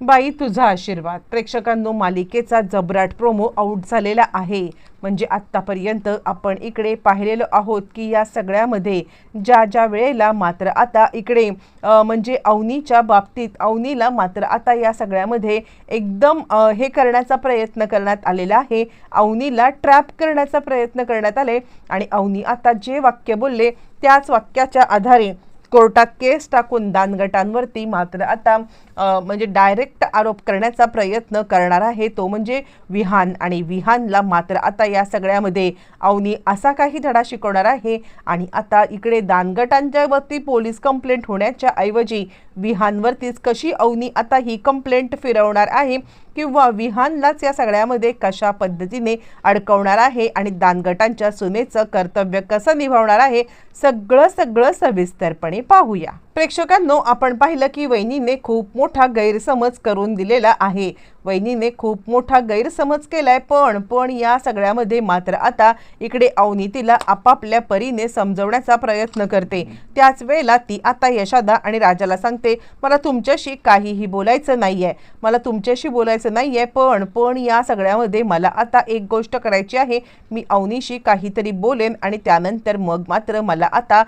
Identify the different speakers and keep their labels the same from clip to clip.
Speaker 1: बाई तुझा आशीर्वाद. प्रेक्षकांनो, मालिकेचा जबराट प्रोमो आउट झालेला आहे. म्हणजे आत्तापर्यंत आपण इकडे पाहिलेलो आहोत की या सगळ्यामध्ये ज्या वेळेला मात्र आता इकडे म्हणजे अवनीच्या बाबतीत अवनीला मात्र आता या सगळ्यामध्ये एकदम हे करण्याचा प्रयत्न करण्यात आलेला आहे. अवनीला ट्रॅप करण्याचा प्रयत्न करण्यात आले आणि अवनी आता जे वाक्य बोलले त्याच वाक्याच्या आधारे कोर्टात केस टाकून दानगटांवरती मात्र आता म्हणजे डायरेक्ट आरोप करण्याचा प्रयत्न करणार आहे, तो म्हणजे विहान. आणि विहानला मात्र आता या सगळ्यामध्ये अवनी असा काही धडा शिकवणार आहे आणि आता इकडे दानगटांच्या वरती पोलीस कंप्लेंट होण्याच्या ऐवजी विहानवरतीच कशी अवनी आता ही कंप्लेंट फिरवणार आहे किंवा विहानलाच या सगळ्यामध्ये कशा पद्धतीने अडकवणार आहे आणि दानगटांच्या सुनेचं कर्तव्य कसं निभावणार आहे, सगळं सविस्तरपणे पाहूया. प्रेक्षकांनो, आपण पाहिलं की वहिनीने खूप मोठा गैरसमज करून दिलेला आहे. वहिनीने खूप मोठा गैरसमज केलाय, पण या सगळ्यामध्ये मात्र आता इकडे अवनी तिला आपापल्या परीने समजवण्याचा प्रयत्न करते. त्याच वेळेला ती आता यशादा आणि राजाला सांगते, मला तुमच्याशी काहीही बोलायचं नाहीये, मला तुमच्याशी बोलायचं नाहीये, पण या सगळ्यामध्ये मला आता एक गोष्ट करायची आहे. मी अवनीशी काहीतरी बोलेन आणि त्यानंतर मग मात्र मला आता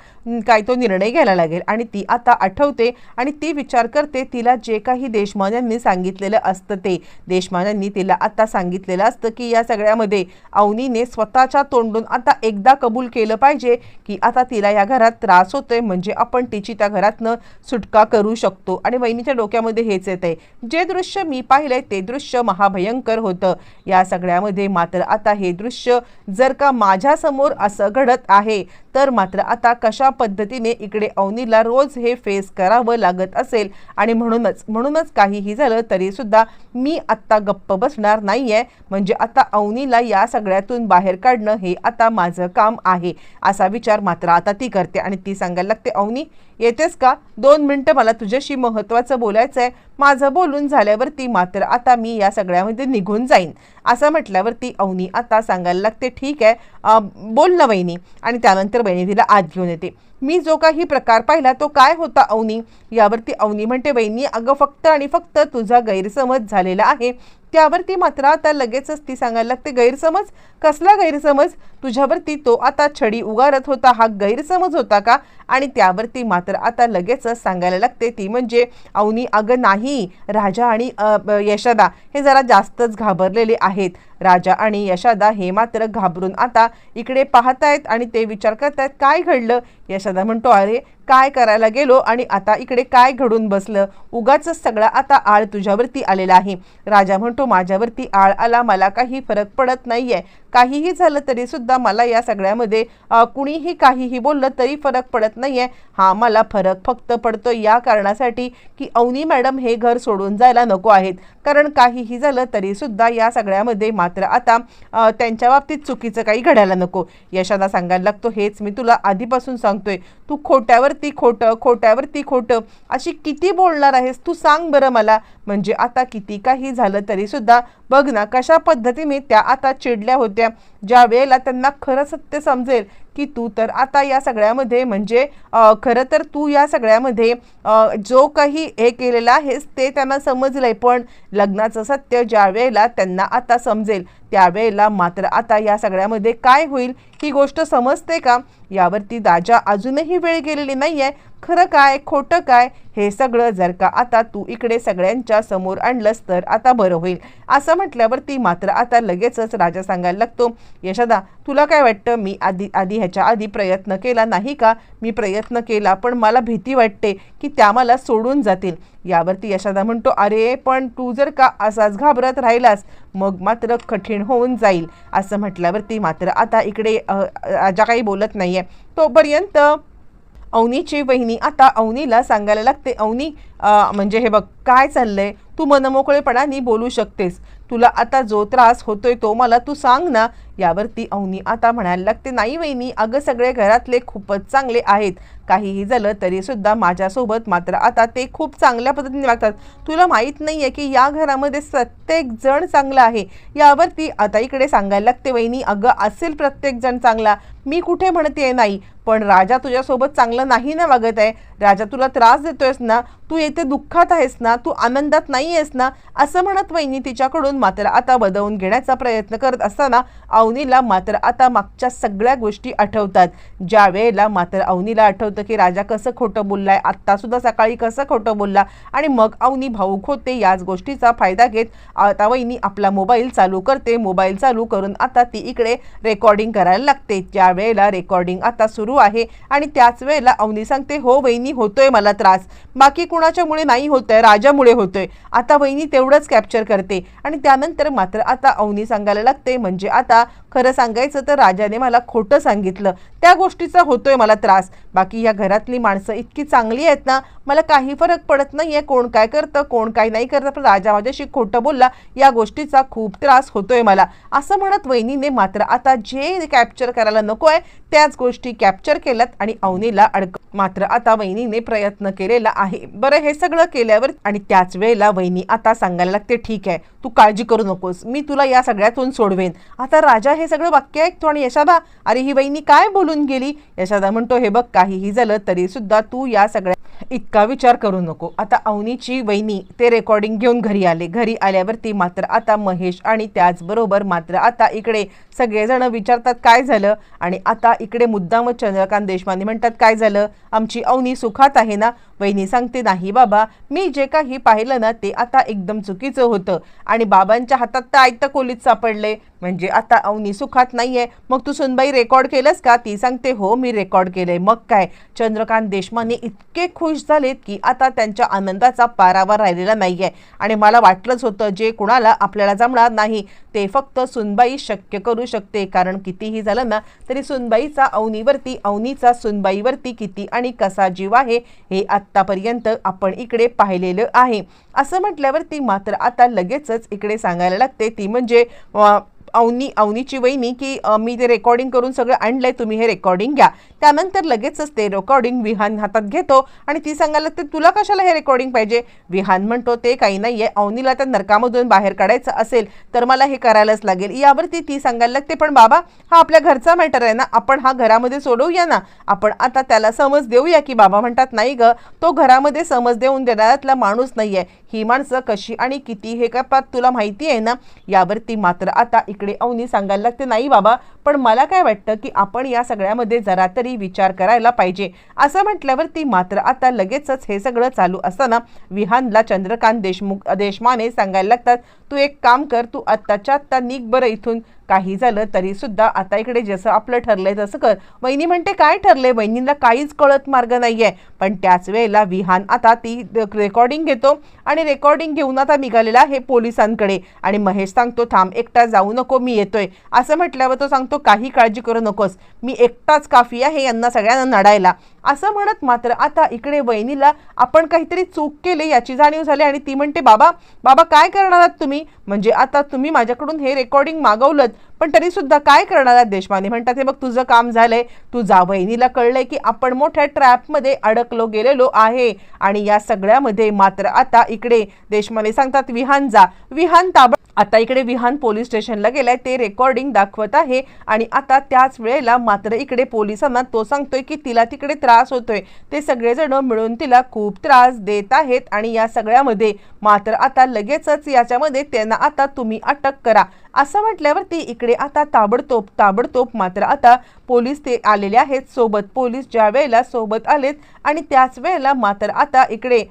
Speaker 1: काय तो निर्णय घ्यायला लागेल. आणि ती आता आठवते आणि ती विचार करते तिला जे काही देशमान यांनी सांगितलेलं असतं ते. देशमान यांनी तिला आता सांगितलेलं असतं की या सगळ्यामध्ये अवनीने स्वतःच्या तोंडून आता एकदा कबूल केलं पाहिजे की आता तिला या घरात त्रास होतोय, म्हणजे आपण तिची त्या घरातनं सुटका करू शकतो. आणि वहिनीच्या डोक्यामध्ये हेच येतंय. जे दृश्य मी पाहिलंय ते दृश्य महाभयंकर होतं. या सगळ्यामध्ये मात्र आता हे दृश्य जर का माझ्या समोर असं घडत आहे तर मात्र आता कशा पद्धतीने इकडे अवनीला रोज हे फेस करावं लागत असेल. आणि म्हणूनच काहीही झालं तरी सुद्धा मी आत्ता गप्प बसणार नाहीये. म्हणजे आता अवनीला या सगळ्यातून बाहेर काढणं हे आता माझं काम आहे, असा विचार मात्र आता ती करते. आणि ती सांगायला लागते, अवनी येतेस का? 2 मिनिटं मला तुझ्याशी महत्त्वाचं बोलायचं आहे. माझं बोलून झाल्यावरती मात्र आता मी या सगळ्यामध्ये निघून जाईन, असं म्हटल्यावरती अवनी आता सांगायला लागते, ठीक आहे बोल ना वहिनी. आणि त्यानंतर वहिनी तिला आत घेऊन येते. मी जो काही प्रकार पाहिला तो काय होता अवनी? यावरती अवनी म्हणते, वहिनी अगं फक्त आणि फक्त तुझा गैरसमज झालेला आहे. त्यावरती मात्र आता लगेचच ती सांगायला लागते, गैरसमज? कसला गैरसमज? तुझ्यावरती तो आता छडी उगारत होता, हा गैरसमज होता का? आणि त्यावरती मात्र आता लगेचच सांगायला लागते ती म्हणजे अवनी, अगं नाही, राजा आणि यशोदा हे जरा जास्तच घाबरलेले आहेत. राजा आणि यशोदा हे मात्र घाबरून आता इकडे पाहतायत आणि ते विचार करतायत काय घडलं. यशोदा म्हणतो, अरे काय करायला गेलो आणि आता इकडे काय घडून बसलं, उगाच सगळा आता आळ तुझ्यावरती आलेला आहे. राजा म्हणतो, माझ्यावरती आळ आला, मला काही फरक पडत नाहीये. काहीही झालं तरी सुद्धा मला या सगळ्यामध्ये कुणीही काहीही बोललं तरी फरक पडत नाहीये. हा मला फरक फक्त पडतो या कारणासाठी की अवनी मॅडम हे घर सोडून जायला नको आहेत. कारण काहीही झालं तरी सुद्धा या सगळ्यामध्ये मात्र आता त्यांच्या बाबतीत चुकीचं काही घडायला नको. यशोदा सांगायला लागतो, हेच मी तुला आधीपासून सांगतोय, तू खोट्यावरती खोटं अशी किती बोलणार आहेस तू, सांग बरं मला. म्हणजे आता किती काही झालं तरी सुद्धा बघ ना कशा पद्धतीने त्या आता चिडल्या होत्या. ज्या वेळेला त्यांना खरं सत्य समजेल की तू तर आता या सगळ्यामध्ये म्हणजे खरं तर तू या सगळ्यामध्ये जो काही हे केलेलं आहेस ते त्यांना समजलंय, पण लग्नाचं सत्य ज्या वेळेला त्यांना आता समजेल त्यावेळेला मात्र आता या सगळ्यामध्ये काय होईल ही गोष्ट समजते का? यावरती राजा अजूनही वेळ गेलेली नाहीये. खरं काय खोटं काय हे सगळं जर का आता तू इकडे सगळ्यांच्या समोर आणलंस तर आता बरं होईल, असं म्हटल्यावरती मात्र आता लगेचच राजा सांगायला लागतो, यशोदा तुला काय वाटतं मी ह्याच्या आधी प्रयत्न केला नाही का? मी प्रयत्न केला, पण मला भीती वाटते की त्या मला सोडून जातील. यावरती यशोदा म्हणतो, अरे पण तू जर का असाच घाबरत राहिलास मग मात्र कठीण होऊन जाईल, असं म्हटल्यावरती मात्र आता इकडे राजा काही बोलत नाहीये. तोपर्यंत अवनीची वहिनी आता अवनीला सांगायला लागते, अवनी म्हणजे हे बघ काय चाललंय, तू मनमोकळेपणाने बोलू शकतेस, तुला आता जो त्रास होतोय तो मला तू सांग ना. यावरती अवनी आता म्हणायला लागते, नाही वहिनी अगं सगळे घरातले खूपच चांगले आहेत, काहीही झालं तरी सुद्धा माझ्यासोबत मात्र आता ते खूप चांगल्या पद्धतीने वागतात. तुला माहीत नाहीये की या घरामध्ये प्रत्येक जण चांगला आहे. यावरती आता इकडे सांगायला लागते, वहिनी अगं असेल प्रत्येक जण चांगला, मी कुठे म्हणते नाही, पण राजा तुझ्यासोबत चांगलं नाही ना वागत आहे. राजा तुला त्रास देतोयस ना, तू येथे दुःखात आहेस ना, तू आनंदात नाही आहेस ना, असं म्हणत वहिनी तिच्याकडून मात्र आता बदवून घेण्याचा प्रयत्न करत असताना अवनीला मात्र आता मागच्या सगळ्या गोष्टी आठवतात. ज्या वेळेला मात्र अवनीला आठवतं की राजा कसं खोटं बोललाय, आत्ता सुद्धा सकाळी कसं खोटं बोलला, आणि मग अवनी भावूक होते. याच गोष्टीचा फायदा घेत आता वहिनी आपला मोबाईल चालू करते. मोबाईल चालू करून आता ती इकडे रेकॉर्डिंग करायला लागते. ज्या वेळेला रेकॉर्डिंग आता सुरू आहे आणि त्याच वेळेला अवनी सांगते, हो वहिनी होतोय मला त्रास, बाकी कुणाच्यामुळे नाही होतोय, राजामुळे होतोय. आता वहिनी तेवढंच कॅप्चर करते आणि त्यानंतर मात्र आता अवनी सांगायला लागते, म्हणजे आता खरं सांगायचं तर राजाने मला खोटं सांगितलं, त्या गोष्टीचा होतोय मला त्रास. बाकी या घरातली माणसं इतकी चांगली आहेत ना, मला काही फरक पडत नाहीये कोण काय करतं कोण काय नाही करतं, पण राजा माझ्याशी खोटं बोलला या गोष्टीचा खूप त्रास होतोय मला. असं म्हणत वहिनीने मात्र आता जे कॅप्चर करायला नकोय त्याच गोष्टी कॅप्चर केल्यात आणि अवनीला मात्र आता वहिनीने प्रयत्न केलेला आहे. बरं, हे सगळं केल्यावर आणि त्याच वेळेला वहिनी आता सांगायला लागते, ठीक आहे तू काळजी करू नकोस, मी तुला या सगळ्यातून सोडवेन. आता राजा हे सगळं वाक्य ऐकतो आणि यशोदा, अरे ही वहिनी काय बोलून गेली. यशोदा म्हणतो, हे बघ काहीही झालं तरी सुद्धा तू या सगळ्या इतका विचार करू नको. आता अवनीची वहिनी ते रेकॉर्डिंग घेऊन घरी आले. घरी आल्यावरती मात्र आता महेश आणि त्याचबरोबर मात्र आता इकडे सगळेजण विचारतात काय झालं, आणि आता इकडे मुद्दाम चंद्रकांत देशपांडे म्हणतात काय झालं, आमची अवनी सुखात आहे ना. वहिनी सांगते, नाही बाबा, मी जे काही पाहिलं ना ते आता एकदम चुकीचं होतं आणि बाबांच्या हातात तर आयतं खोलीत सापडले, म्हणजे आता अवनी सुखात नाहीये. मग तू सुनबाई रेकॉर्ड केलंस का. ती सांगते, हो मी रेकॉर्ड केलंय. मग काय. चंद्रकांत देशपांडे इतके खुश झालेत की आता त्यांच्या आनंदाचा पारावर राहिलेला नाहीये आणि मला वाटलंच होतं जे कुणाला आपल्याला जमणार नाही ते फक्त सुनबाई शक्य करू शकते, कारण कितीही झालं ना तरी सुनबाईचा अवनीवरती, अवनीचा सुनबाईवरती किती आणि कसा जीव आहे हे आत्तापर्यंत आपण इकडे पाहिलेलं आहे. असं म्हटल्यावरती मात्र आता लगेचच इकडे सांगायला लागते ती म्हणजे अवनीची वहिनी की मी ते रेकॉर्डिंग करून सगळं आणलंय, तुम्ही हे रेकॉर्डिंग घ्या. त्यानंतर लगेचच ते रेकॉर्डिंग विहान हातात घेतो आणि ती सांगायला लागते, तुला कशाला हे रेकॉर्डिंग पाहिजे. विहान म्हणतो, ते काही नाहीये, अवनीला त्या नरकामधून बाहेर काढायचं असेल तर मला हे करायलाच लागेल. यावरती ती सांगायला लागते, पण बाबा हा आपल्या घरचा मॅटर आहे ना, आपण हा घरामध्ये सोडवूया ना, आपण आता त्याला समज देऊया की. बाबा म्हणतात, नाही ग, तो घरामध्ये समज देऊन देण्यातला माणूस नाहीये, ही माणसं कशी आणि किती हे करतात तुला माहिती आहे ना. यावरती मात्र आता इकडे अवनी सांगायला लागते, नाही बाबा, पण मला काय वाटतं की आपण या सगळ्यामध्ये जरा तरी विचार करायला पाहिजे. असं म्हटल्यावरती मात्र आता लगेचच हे सगळं चालू असताना विहानला चंद्रकांत देशमाने सांगायला लागतात, तू एक काम कर, तू आत्ताच्या आत्ता निघ बरं इथून, काही झालं तरी सुद्धा आता इकडे जसं आपलं ठरलंय तसं कर. वहिनी म्हणते, काय ठरलंय. वहिनीला काहीच कळत मार्ग नाहीये. पण त्याच वेळेला विहान आता ती रेकॉर्डिंग घेतो आणि रेकॉर्डिंग घेऊन आता निघालेला आहे पोलिसांकडे. आणि महेश सांगतो, थांब, एकटा जाऊ नको, मी येतोय. असं म्हटल्यावर तो सांगतो, काही काळजी करू नकोस, मी एकटाच काफी आहे यांना सगळ्यांना नडायला. असं म्हणत मात्र आता इकडे वहिनीला आपण काहीतरी चूक केली याची जाणीव झाली आणि ती म्हणते, बाबा बाबा काय करणार आहात तुम्ही, म्हणजे आता तुम्ही माझ्याकडून हे रेकॉर्डिंग मागवलं पण तरी सुद्धा काय करणार आहात. देशपांडे म्हणतात, हे बघ तुझं काम झालंय, तू जा. वहिनीला कळलंय की आपण मोठ्या ट्रॅपमध्ये अडकलो गेलेलो आहे आणि या सगळ्यामध्ये मात्र आता इकडे देशपांडे सांगतात, विहान जा. विहान आता इकडे विहान पोलीस स्टेशनला गेलाय, ते रेकॉर्डिंग दाखवत आहे आणि आता त्याच वेळेला मात्र इकडे पोलिसांना तो सांगतोय की तिला तिकडे त्रास होतोय, ते सगळेजण मिळून तिला खूप त्रास देत आहेत आणि या सगळ्यामध्ये मात्र आता लगेचच याच्यामध्ये त्यांना आता तुम्ही अटक करा. असं म्हटल्यावरती इकडे आता ताबडतोब मात्र आता पोलीस ते आलेले आहेत सोबत. पोलीस ज्या वेळेला सोबत आलेत आणि त्याच वेळेला मात्र आता इकडे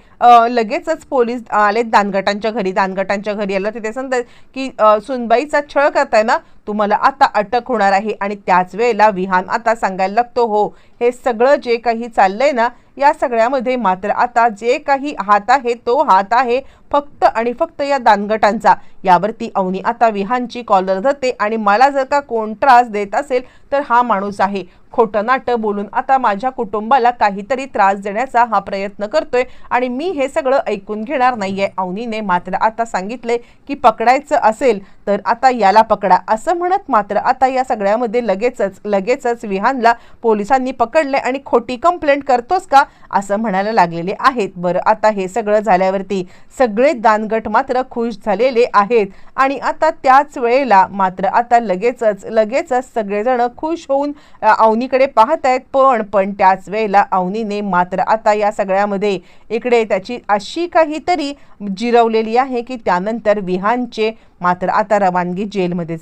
Speaker 1: लगेचच पोलीस आलेत दानगटांच्या घरी आला. तिथे सांगतात की सुनबाईचा छळ करताय ना, तुम्हाला आता अटक होणार आहे. आणि त्याच वेळेला विहान आता सांगायला लागतो, हो हे सगळं जे काही चाललंय ना या सगळ्यामध्ये मात्र आता जे काही हात आहे तो हात आहे फक्त आणि फक्त या दानगटांचा. यावरती अवनी आता विहानची कॉलर धरते आणि मला जर का कोण त्रास देत असेल तर हा माणूस आहे. खोटं नाटं बोलून आता माझ्या कुटुंबाला काहीतरी त्रास देण्याचा हा प्रयत्न करतोय आणि मी हे सगळं ऐकून घेणार नाहीये. अवनीने मात्र आता सांगितले की पकडायचं असेल तर आता याला पकडा. असं म्हणत मात्र आता या सगळ्यामध्ये लगेचच विहानला पोलिसांनी पकडले आणि खोटी कंप्लेंट करतोस का असं म्हणायला लागलेले आहेत. बरं, आता हे सगळं झाल्यावरती सगळे दानगट मात्र खुश झालेले आहेत आणि आता त्याच वेळेला मात्र आता लगेचच सगळेजण खुश होऊन अवनीकडे पाहत आहेत, पण त्याच वेळेला अवनीने मात्र आता या सगळ्यामध्ये इकडे त्याची अशी काहीतरी जिरवलेली आहे की त्यानंतर विहानचे मात्र आता रवानगी जेलमध्ये